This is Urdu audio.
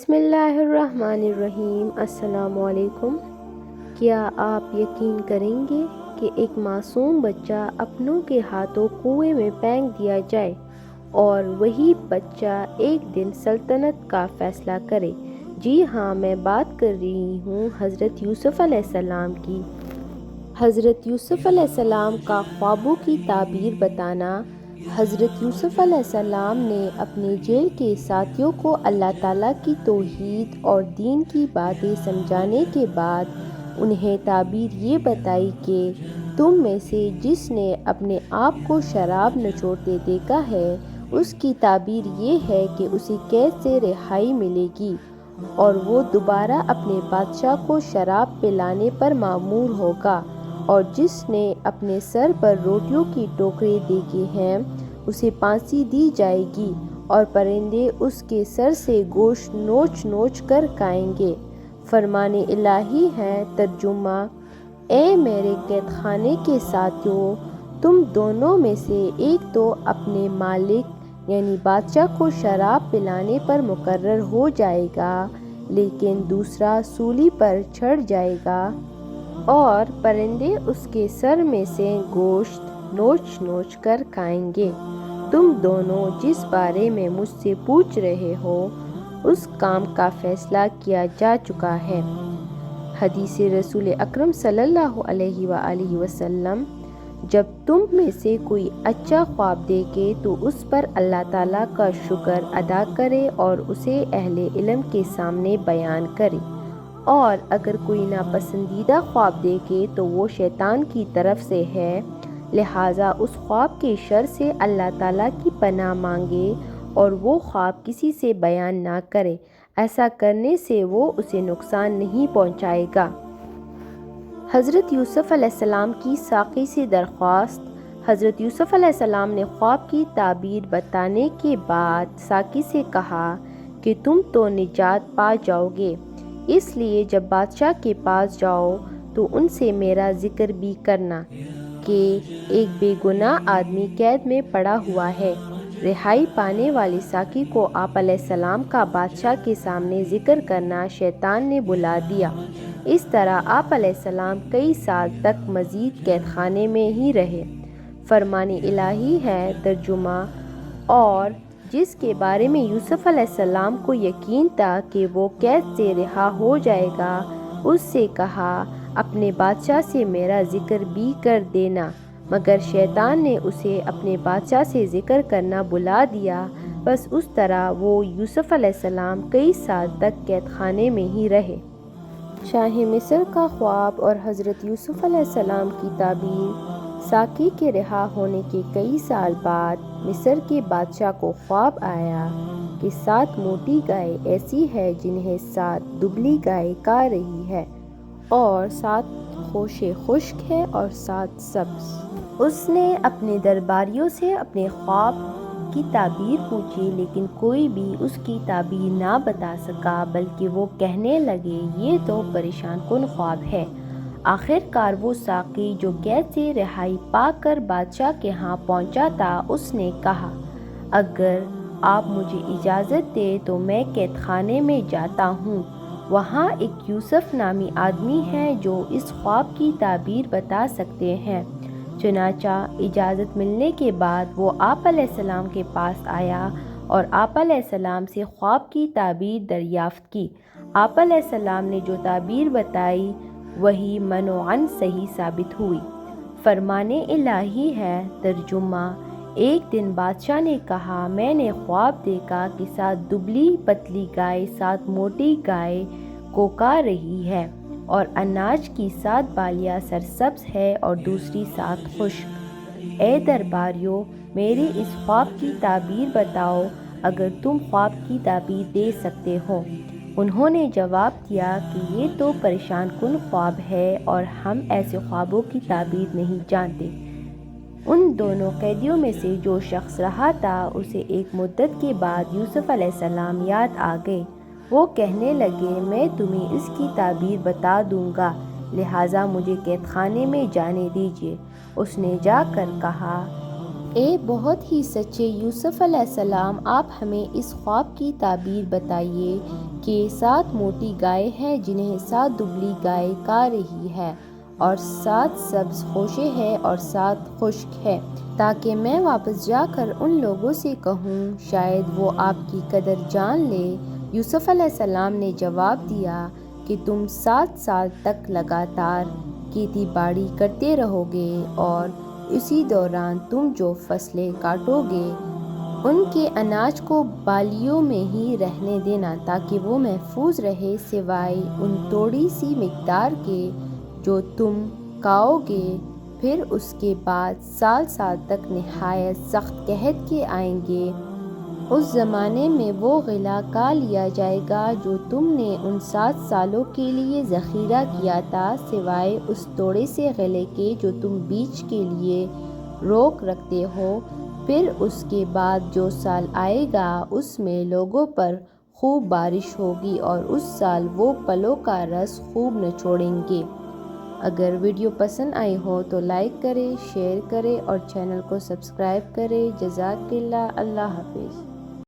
بسم اللہ الرحمن الرحیم۔ السلام علیکم۔ کیا آپ یقین کریں گے کہ ایک معصوم بچہ اپنوں کے ہاتھوں کنویں میں پھینک دیا جائے اور وہی بچہ ایک دن سلطنت کا فیصلہ کرے؟ جی ہاں، میں بات کر رہی ہوں حضرت یوسف علیہ السلام کی۔ حضرت یوسف علیہ السلام کا خوابوں کی تعبیر بتانا۔ حضرت یوسف علیہ السلام نے اپنے جیل کے ساتھیوں کو اللہ تعالیٰ کی توحید اور دین کی باتیں سمجھانے کے بعد انہیں تعبیر یہ بتائی کہ تم میں سے جس نے اپنے آپ کو شراب نچوڑتے دیکھا ہے اس کی تعبیر یہ ہے کہ اسے قید سے رہائی ملے گی اور وہ دوبارہ اپنے بادشاہ کو شراب پلانے پر مأمور ہوگا، اور جس نے اپنے سر پر روٹیوں کی ٹوکرے دیکھے ہیں اسے پھانسی دی جائے گی اور پرندے اس کے سر سے گوشت نوچ نوچ کر کھائیں گے۔ فرمان الہی ہے۔ ترجمہ: اے میرے قید خانے کے ساتھیوں، تم دونوں میں سے ایک تو اپنے مالک یعنی بادشاہ کو شراب پلانے پر مقرر ہو جائے گا، لیکن دوسرا سولی پر چڑھ جائے گا اور پرندے اس کے سر میں سے گوشت نوچ نوچ کر کھائیں گے۔ تم دونوں جس بارے میں مجھ سے پوچھ رہے ہو اس کام کا فیصلہ کیا جا چکا ہے۔ حدیث رسول اکرم صلی اللہ علیہ وآلہ وسلم: جب تم میں سے کوئی اچھا خواب دیکھے تو اس پر اللہ تعالیٰ کا شکر ادا کرے اور اسے اہل علم کے سامنے بیان کرے، اور اگر کوئی ناپسندیدہ خواب دیکھے تو وہ شیطان کی طرف سے ہے، لہٰذا اس خواب کے شر سے اللہ تعالیٰ کی پناہ مانگے اور وہ خواب کسی سے بیان نہ کرے، ایسا کرنے سے وہ اسے نقصان نہیں پہنچائے گا۔ حضرت یوسف علیہ السلام کی ساقی سے درخواست۔ حضرت یوسف علیہ السلام نے خواب کی تعبیر بتانے کے بعد ساقی سے کہا کہ تم تو نجات پا جاؤ گے، اس لیے جب بادشاہ کے پاس جاؤ تو ان سے میرا ذکر بھی کرنا کہ ایک بے گناہ آدمی قید میں پڑا ہوا ہے۔ رہائی پانے والے ساقی کو آپ علیہ السلام کا بادشاہ کے سامنے ذکر کرنا شیطان نے بھلا دیا۔ اس طرح آپ علیہ السلام کئی سال تک مزید قید خانے میں ہی رہے۔ فرمان الہی ہے۔ ترجمہ: اور جس کے بارے میں یوسف علیہ السلام کو یقین تھا کہ وہ قید سے رہا ہو جائے گا، اس سے کہا اپنے بادشاہ سے میرا ذکر بھی کر دینا، مگر شیطان نے اسے اپنے بادشاہ سے ذکر کرنا بھلا دیا۔ بس اس طرح وہ یوسف علیہ السلام کئی سال تک قید خانے میں ہی رہے۔ شاہ مصر کا خواب اور حضرت یوسف علیہ السلام کی تعبیر۔ ساقی کے رہا ہونے کے کئی سال بعد مصر کے بادشاہ کو خواب آیا کہ 7 موٹی گائے ایسی ہیں جنہیں 7 دبلی گائے کھا رہی ہے، اور 7 خوشے خشک ہے اور 7 سبز۔ اس نے اپنے درباریوں سے اپنے خواب کی تعبیر پوچھی، لیکن کوئی بھی اس کی تعبیر نہ بتا سکا، بلکہ وہ کہنے لگے یہ تو پریشان کن خواب ہے۔ آخر کار وہ ساقی جو قید سے رہائی پا کر بادشاہ کے ہاں پہنچا تھا، اس نے کہا اگر آپ مجھے اجازت دیں تو میں قید خانے میں جاتا ہوں، وہاں ایک یوسف نامی آدمی ہے جو اس خواب کی تعبیر بتا سکتے ہیں۔ چنانچہ اجازت ملنے کے بعد وہ آپ علیہ السلام کے پاس آیا اور آپ علیہ السلام سے خواب کی تعبیر دریافت کی۔ آپ علیہ السلام نے جو تعبیر بتائی وہی منوعاً صحیح ثابت ہوئی۔ فرمان الہی ہے۔ ترجمہ: ایک دن بادشاہ نے کہا میں نے خواب دیکھا کہ 7 دبلی پتلی گائے 7 موٹی گائے کو کھا رہی ہے، اور اناج کی 7 بالیاں سرسبز ہے اور دوسری 7 خشک۔ اے درباریوں، میرے اس خواب کی تعبیر بتاؤ اگر تم خواب کی تعبیر دے سکتے ہو۔ انہوں نے جواب دیا کہ یہ تو پریشان کن خواب ہے اور ہم ایسے خوابوں کی تعبیر نہیں جانتے۔ ان دونوں قیدیوں میں سے جو شخص رہا تھا اسے ایک مدت کے بعد یوسف علیہ السلام یاد آ گئے۔ وہ کہنے لگے میں تمہیں اس کی تعبیر بتا دوں گا، لہٰذا مجھے قید خانے میں جانے دیجیے۔ اس نے جا کر کہا اے بہت ہی سچے یوسف علیہ السلام، آپ ہمیں اس خواب کی تعبیر بتائیے کہ 7 موٹی گائے ہیں جنہیں 7 دبلی گائے کھا رہی ہے، اور 7 سبز خوشے ہیں اور 7 خشک ہے، تاکہ میں واپس جا کر ان لوگوں سے کہوں شاید وہ آپ کی قدر جان لے۔ یوسف علیہ السلام نے جواب دیا کہ تم 7 سال تک لگاتار کھیتی باڑی کرتے رہو گے، اور اسی دوران تم جو فصلیں کاٹو گے ان کے اناج کو بالیوں میں ہی رہنے دینا تاکہ وہ محفوظ رہے، سوائے ان تھوڑی سی مقدار کے جو تم کھاؤ گے۔ پھر اس کے بعد سال تک نہایت سخت قحط کے آئیں گے۔ اس زمانے میں وہ غلہ کھا لیا جائے گا جو تم نے ان 7 سالوں کے لیے ذخیرہ کیا تھا، سوائے اس تھوڑے سے غلے کے جو تم بیچ کے لیے روک رکھتے ہو۔ پھر اس کے بعد جو سال آئے گا اس میں لوگوں پر خوب بارش ہوگی، اور اس سال وہ پھلوں کا رس خوب نچوڑیں گے۔ اگر ویڈیو پسند آئی ہو تو لائک کریں، شیئر کریں اور چینل کو سبسکرائب کریں۔ جزاک اللہ۔ اللہ حافظ۔